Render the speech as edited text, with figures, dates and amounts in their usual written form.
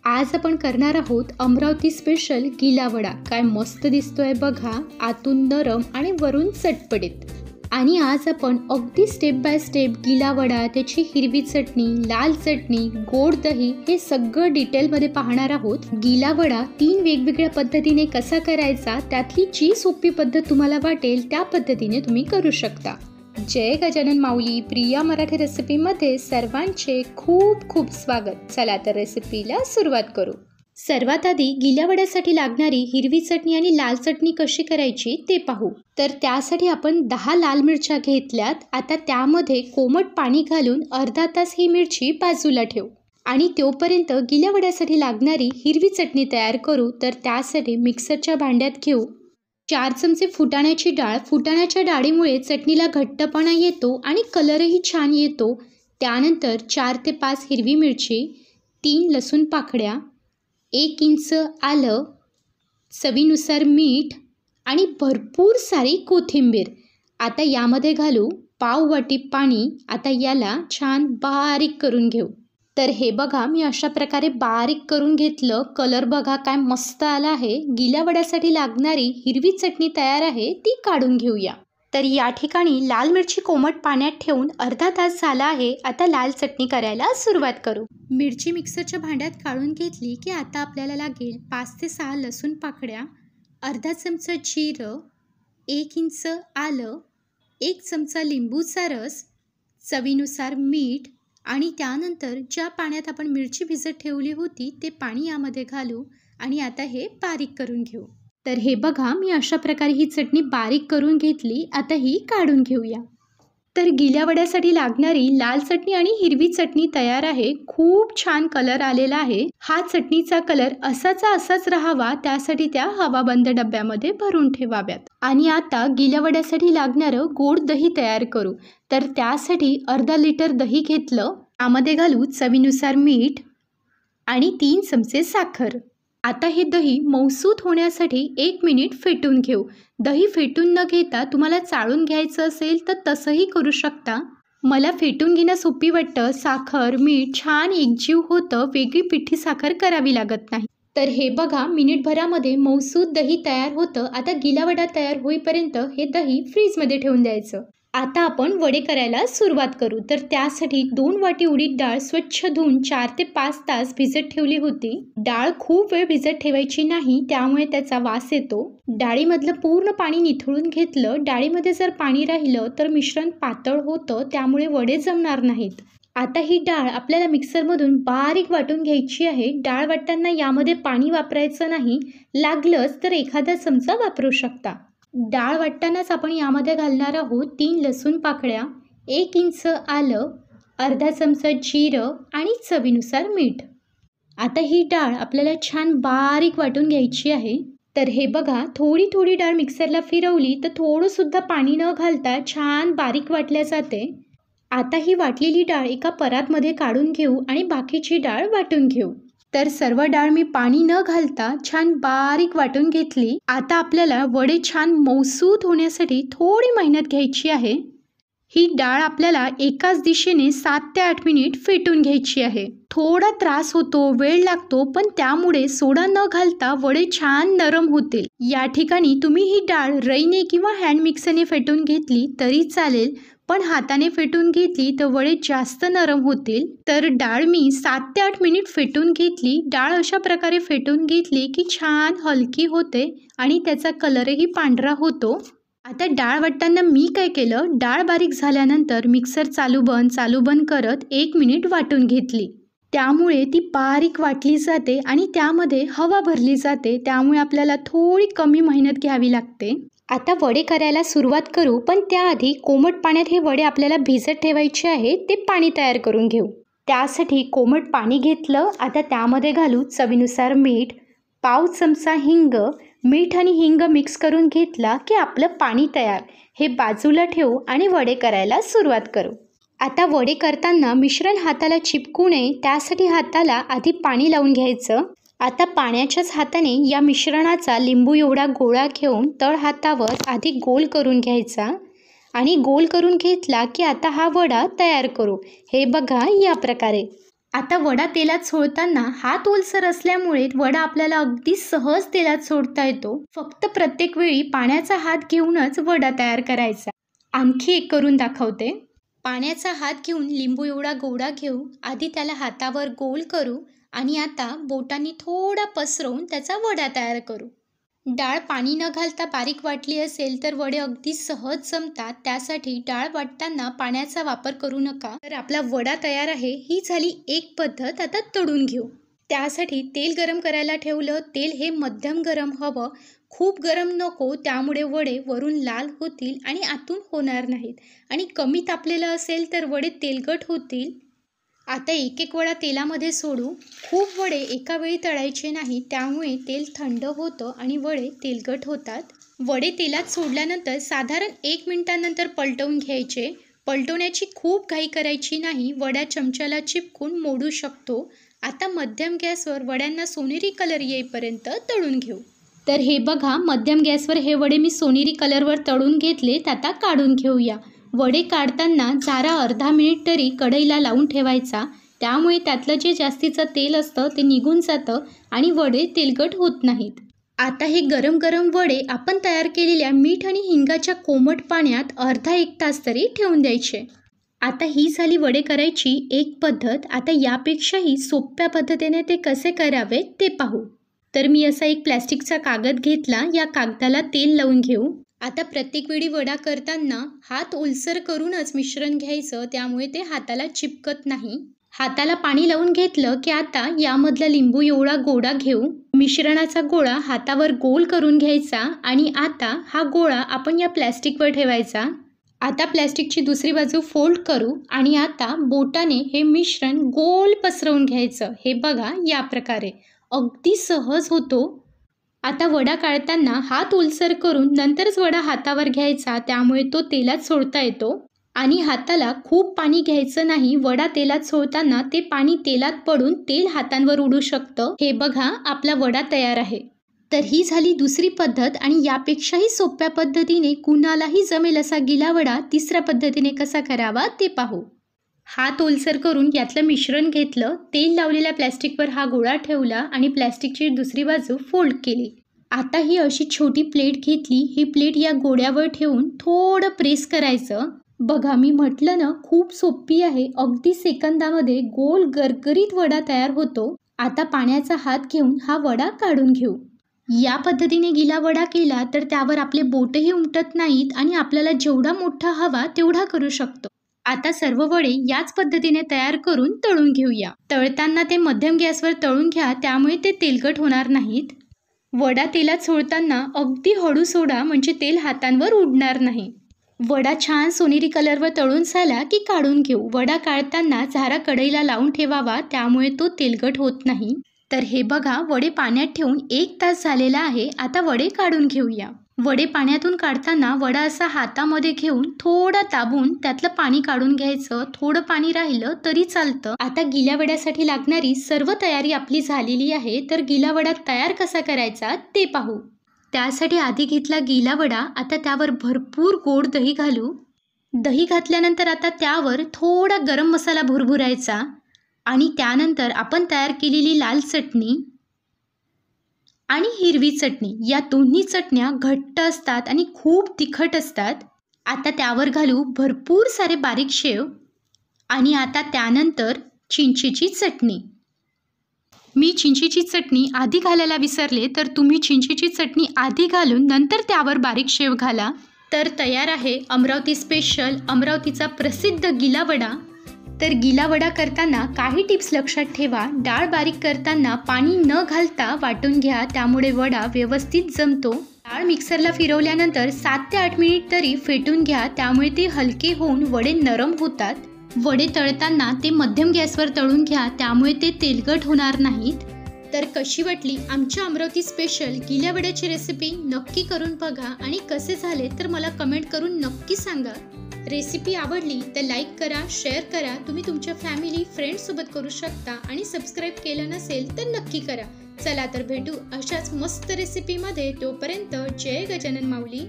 आज आपण करणार आहोत अमरावती स्पेशल गिला वडा। काय मस्त दिसतोय बघा, आतून नरम आणि वरून चटपटीत। आणि आज आपण अगदी स्टेप बाय स्टेप गिला वडा, त्याची हिरवी चटणी, लाल चटणी, गोड दही हे सगळं डिटेलमध्ये पाहणार आहोत। गिला वडा 3 वेगवेगळ्या पद्धतीने कसा करायचा, त्यातली जी सोपी पद्धत तुम्हाला वाटेल त्या पद्धतीने तुम्ही करू शकता। जय गजानन माऊली प्रिया मराठी रेसिपीमध्ये सर्वांचे खूप खूप स्वागत। चला तर रेसिपीला सुरुवात करू। सर्वात आधी गिल्या वड्यासाठी लागणारी हिरवी चटणी आणि लाल चटणी कशी करायची ते पाहू। तर त्यासाठी आपण 10 लाल मिरच्या घेतल्यात। आता त्यामध्ये कोमट पाणी घालून अर्धा तास ही मिरची बाजूला ठेवू आणि तोपर्यंत गिल्या वड्यासाठी लागणारी हिरवी चटणी तयार करू। तर त्यासाठी मिक्सरच्या भांड्यात घेऊ 4 चमचे फुटाण्याची डाळ। फुटाण्याच्या डाळीमुळे चटणीला घट्टपणा येतो आणि कलरही छान येतो। त्यानंतर 4 ते 5 हिरवी मिरची, 3 लसूण पाकळ्या, 1 इंच आलं, चवीनुसार मीठ आणि भरपूर सारी कोथिंबीर। आता यामध्ये घालू पाव वाटी पाणी। आता याला छान बारीक करून घेऊ। तर हे बघा, मी अशा प्रकारे बारीक करून घेतलं। कलर बघा काय मस्त आला आहे। गिल्या वड्यासाठी लागणारी हिरवी चटणी तयार आहे, ती काढून घेऊया। तर या ठिकाणी लाल मिरची कोमट पाण्यात ठेवून अर्धा तास झाला आहे। आता लाल चटणी करायला सुरुवात करू। मिरची मिक्सरच्या भांड्यात काढून घेतली की आता आपल्याला लागेल 5 ते 6 लसूण पाकळ्या, अर्धा चमचा जिरं, 1 इंच आलं, 1 चमचा लिंबूचा रस, चवीनुसार मीठ आणि त्यानंतर ज्या पाण्यात आपण मिरची भिजत ठेवली होती ते पाणी यामध्ये घालू आणि आता हे बारीक करून घेऊ। तर हे बघा, मी अशा प्रकारे ही चटणी बारीक करून घेतली। आता ही काढून घेऊया। तर गिल्या वड्यासाठी लागणारी लाल चटणी आणि हिरवी चटणी तयार आहे। खूप छान कलर आलेला आहे। हा चटणीचा कलर असाच राहावा, त्यासाठी त्या हवाबंद डब्यामध्ये भरून ठेवाव्यात। आणि आता गिल्या वड्यासाठी लागणारं गोड दही तयार करू। तर त्यासाठी अर्धा लिटर दही घेतलं। त्यामध्ये घालू चवीनुसार मीठ आणि 3 चमचे साखर। आता हे दही मऊसूत होण्यासाठी 1 मिनिट फेटून घेऊ। दही फेटून न घेता तुम्हाला चाळून घ्यायचं असेल तर तसंही करू शकता। मला फेटून घेणं सोपी वाटतं। साखर मीठ छान एकजीव होतं, वेगळी पिठी साखर करावी लागत नाही। तर हे बघा, मिनिटभरामध्ये मऊसूत दही तयार होतं। आता गिला वडा तयार होईपर्यंत हे दही फ्रीजमध्ये ठेवून द्यायचं। आता आपण वडे करायला सुरुवात करू। तर त्यासाठी 2 वाटी उडीद डाळ स्वच्छ धुवून 4 ते 5 तास भिजत ठेवली होती। डाळ खूप वेळ भिजत ठेवायची नाही, त्यामुळे त्याचा वास येतो। डाळीमधलं पूर्ण पाणी निथळून घेतलं। डाळीमध्ये जर पाणी राहिलं तर मिश्रण पातळ होतं, त्यामुळे वडे जमणार नाहीत। आता ही डाळ आपल्याला मिक्सरमधून बारीक वाटून घ्यायची आहे। डाळ वाटताना यामध्ये पाणी वापरायचं नाही, लागलंच तर एखादा चमचा वापरू शकता। डाळ वाटतानाच आपण यामध्ये घालणार आहोत 3 लसूण पाकळ्या, 1 इंच आलं, अर्धा चमचा जिरं आणि चवीनुसार मीठ। आता ही डाळ आपल्याला छान बारीक वाटून घ्यायची आहे। तर हे बघा, थोडी डाळ मिक्सरला फिरवली तर थोडं सुद्धा पाणी न घालता छान बारीक वाटल्या जाते। आता ही वाटलेली डाळ एका परातमध्ये काढून घेऊ आणि बाकीची डाळ वाटून घेऊ। तर सर्व डाळ मी पाणी न घालता छान बारीक वाटून घेतली। आता आपल्याला वडे छान मऊसूत होण्यासाठी थोडी मेहनत घ्यायची आहे। ही डाळ आपल्याला एकाच दिशेने 7 ते 8 मिनिट फेटून घ्यायची आहे। थोडा त्रास होतो, वेळ लागतो, पण त्यामुळे सोडा न घालता वडे छान नरम होतील। या ठिकाणी तुम्ही ही डाळ रईने किंवा हँड मिक्सरने फेटून घेतली तरी चालेल, पण हाताने फेटून घेतली तर वडे जास्त नरम होतील। तर डाळ मी 7 ते 8 मिनिट फेटून घेतली। डाळ अशा प्रकारे फेटून घेतली की छान हलकी होते आणि त्याचा कलरही पांढरा होतो। आता डाळ वाटताना मी काय केलं, डाळ बारीक झाल्यानंतर मिक्सर चालू बंद करत 1 मिनिट वाटून घेतली। त्यामुळे ती बारीक वाटली जाते आणि त्यामध्ये हवा भरली जाते, त्यामुळे आपल्याला थोडी कमी मेहनत घ्यावी लागते। आता वडे करायला सुरुवात करू, पण त्याआधी कोमट पाण्यात हे वडे आपल्याला भिजत ठेवायचे आहे, ते पाणी तयार करून घेऊ। त्यासाठी कोमट पाणी घेतलं। आता त्यामध्ये घालू चवीनुसार मीठ, पाव चमचा हिंग। मीठ आणि हिंग मिक्स करून घेतला की आपलं पाणी तयार। हे बाजूला ठेवू आणि वडे करायला सुरुवात करू। आता वडे करताना मिश्रण हाताला चिपकू नये, त्यासाठी हाताला आधी पाणी लावून घ्यायचं। आता पाण्याच्याच हाताने या मिश्रणाचा लिंबू एवढा गोळा घेऊन तळ हातावर आधी गोल करून घ्यायचा आणि गोल करून घेतला की आता हा वडा तयार करू। हे बघा, या प्रकारे। आता वडा तेलात सोडताना हात ओलसर असल्यामुळे वडा आपल्याला अगदी सहज तेलात सोडता येतो. फक्त प्रत्येक वेळी पाण्याचा हात घेऊनच वडा तयार करायचा. आणखी एक करून दाखवते. पाण्याचा हात घेऊन लिंबू एवढा गोडा घेऊ. आधी त्याला हातावर गोल करू आणि आता बोटांनी थोडा पसरवून त्याचा वडा तयार करू. डाळ पाणी न घालता बारीक वाटली असेल तर वडे अगदी सहज जमतात. त्यासाठी डाळ वाटताना पाण्याचा वापर करू नका. तर आपला वडा तयार आहे. ही झाली एक पद्धत. आता तळून घेऊ. त्यासाठी तेल गरम करायला ठेवलं. तेल हे मध्यम गरम हवं, खूप गरम नको, त्यामुळे वडे वरून लाल होतील आणि आतून होणार नाहीत. आणि कमी तापलेलं असेल तर वडे तेलकट होतील. आता एक एक वडा तेलामध्ये सोडू. खूप वडे एका वेळी तळायचे नाही, त्यामुळे तेल थंड होतं आणि वडे तेलकट होतात. वडे तेलात सोडल्यानंतर साधारण 1 मिनिटानंतर पलटवून घ्यायचे. पलटवण्याची खूप घाई करायची नाही, वड्या चमच्याला चिपकून मोडू शकतो. आता मध्यम गॅसवर वड्यांना सोनेरी कलर येईपर्यंत तळून घेऊ. तर हे बघा, मध्यम गॅसवर हे वडे मी सोनेरी कलरवर तळून घेतलेत. आता काढून घेऊया. वडे काढताना जरा अर्धा मिनिट तरी कढईला लावून ठेवायचा. त्यामुळे त्यातलं जे जास्तीचं तेल असतं ते निघून जातं आणि वडे तेलकट होत नाहीत. आता हे गरम गरम वडे आपण तयार केलेल्या मीठ आणि हिंगाच्या कोमट पाण्यात अर्धा 1 तास तरी ठेवून द्यायचे. आता ही झाली वडे करायची एक पद्धत. आता यापेक्षाही सोप्या पद्धतीने ते कसे करावे ते पाहू. तर मी असा एक प्लॅस्टिकचा कागद घेतला. या कागदाला तेल लावून घेऊ. आता प्रत्येक वेळी वडा करताना हात ओलसर करूनच मिश्रण घ्यायचं, त्यामुळे ते हाताला चिपकत नाही. हाताला पाणी लावून घेतलं की आता यामधला लिंबू एवढा गोळा घेऊ. मिश्रणाचा गोळा हातावर गोल करून घ्यायचा आणि आता हा गोळा आपण या प्लॅस्टिकवर ठेवायचा. आता प्लॅस्टिकची दुसरी बाजू फोल्ड करू आणि आता बोटाने हे मिश्रण गोल पसरवून घ्यायचं. हे बघा, या प्रकारे अगदी सहज होतो. आता वडा काढताना हात ओलसर करून नंतरच वडा हातावर घ्यायचा, त्यामुळे तो तेलात सोडता येतो. आणि हाताला खूप पाणी घ्यायचं नाही. वडा तेलात सोडताना ते पाणी तेलात पडून तेल हातांवर उडू शकतं. हे बघा, आपला वडा तयार आहे. तर ही झाली दुसरी पद्धत आणि यापेक्षाही सोप्या पद्धतीने कुणालाही जमेल असा गिला वडा तिसऱ्या पद्धतीने कसा करावा ते पाहू. हात ओलसर करून यातलं मिश्रण घेतलं. तेल लावलेल्या प्लॅस्टिकवर हा गोळा ठेवला आणि प्लॅस्टिकची दुसरी बाजू फोल्ड केली. आता ही अशी छोटी प्लेट घेतली. ही प्लेट या गोळ्यावर ठेवून थोडं प्रेस करायचं. बघा, मी म्हटलं ना, खूप सोपी आहे. अगदी सेकंदामध्ये गोल गरगरीत वडा तयार होतो. आता पाण्याचा हात घेऊन हा वडा काढून घेऊ. या पद्धतीने गिला वडा केला तर त्यावर आपले बोटही उमटत नाहीत आणि आपल्याला जेवढा मोठा हवा तेवढा करू शकतो. आता सर्व वडे याच पद्धतीने तयार करून तळून घेऊया. तळताना ते मध्यम गॅसवर तळून घ्या, त्यामुळे ते तेलकट होणार नाहीत. वडा तेलात सोडताना अगदी हळू सोडा, म्हणजे तेल हातांवर उडणार नाही. वडा छान सोनेरी कलरवर तळून झाला की काढून घेऊ. वडा काढताना झारा कढईला लावून ठेवावा, त्यामुळे तो तेलकट होत नाही. तर हे बघा, वडे पाण्यात ठेवून 1 तास झालेला आहे. आता वडे काढून घेऊया. वडे पाण्यातून काढताना वडा असा हातामध्ये घेऊन थोडा दाबून त्यातलं पाणी काढून घ्यायचं. थोडं पाणी राहिलं तरी चालतं. आता गिल्या वड्यासाठी लागणारी सर्व तयारी आपली झालेली आहे. तर गिला वडा तयार कसा करायचा ते पाहू. त्यासाठी आधी घेतला गिला वडा. आता त्यावर भरपूर गोड दही घालू. दही घातल्यानंतर आता त्यावर थोडा गरम मसाला भुरभुरायचा आणि त्यानंतर आपण तयार केलेली लाल चटणी आणि हिरवी चटणी, या दोन्ही चटण्या घट्ट असतात आणि खूप तिखट असतात. आता त्यावर घालू भरपूर सारे बारीक शेव आणि आता त्यानंतर चिंचेची चटणी. मी चिंचेची चटणी आधी घालायला विसरले, तर तुम्ही चिंचेची चटणी आधी घालून नंतर त्यावर बारीक शेव घाला. तर तयार आहे अमरावती स्पेशल, अमरावतीचा प्रसिद्ध गिला वडा. तर गिला वडा करताना काही टिप्स लक्षात ठेवा. डाळ बारीक करताना पाणी न घालता वाटून घ्या, त्यामुळे वडा व्यवस्थित जमतो. डाळ मिक्सरला फिरवल्यानंतर 7 ते 8 मिनिट तरी फेटून घ्या, त्यामुळे ते हलके होऊन वडे नरम होतात. वडे तळताना ते मध्यम गॅसवर तळून घ्या, त्यामुळे ते तेलकट होणार नाहीत. तर कशी वाटली आमच्या अमरावती स्पेशल गिल्या वड्याची रेसिपी? नक्की करून बघा आणि कसे झाले तर मला कमेंट करून नक्की सांगा. रेसिपी आवडली तर लाईक करा, शेअर करा. तुम्ही तुमच्या फॅमिली फ्रेंड्ससोबत करू शकता आणि सबस्क्राईब केलं नसेल तर नक्की करा. चला तर भेटू अशाच मस्त रेसिपीमध्ये. तोपर्यंत जय गजानन माऊली.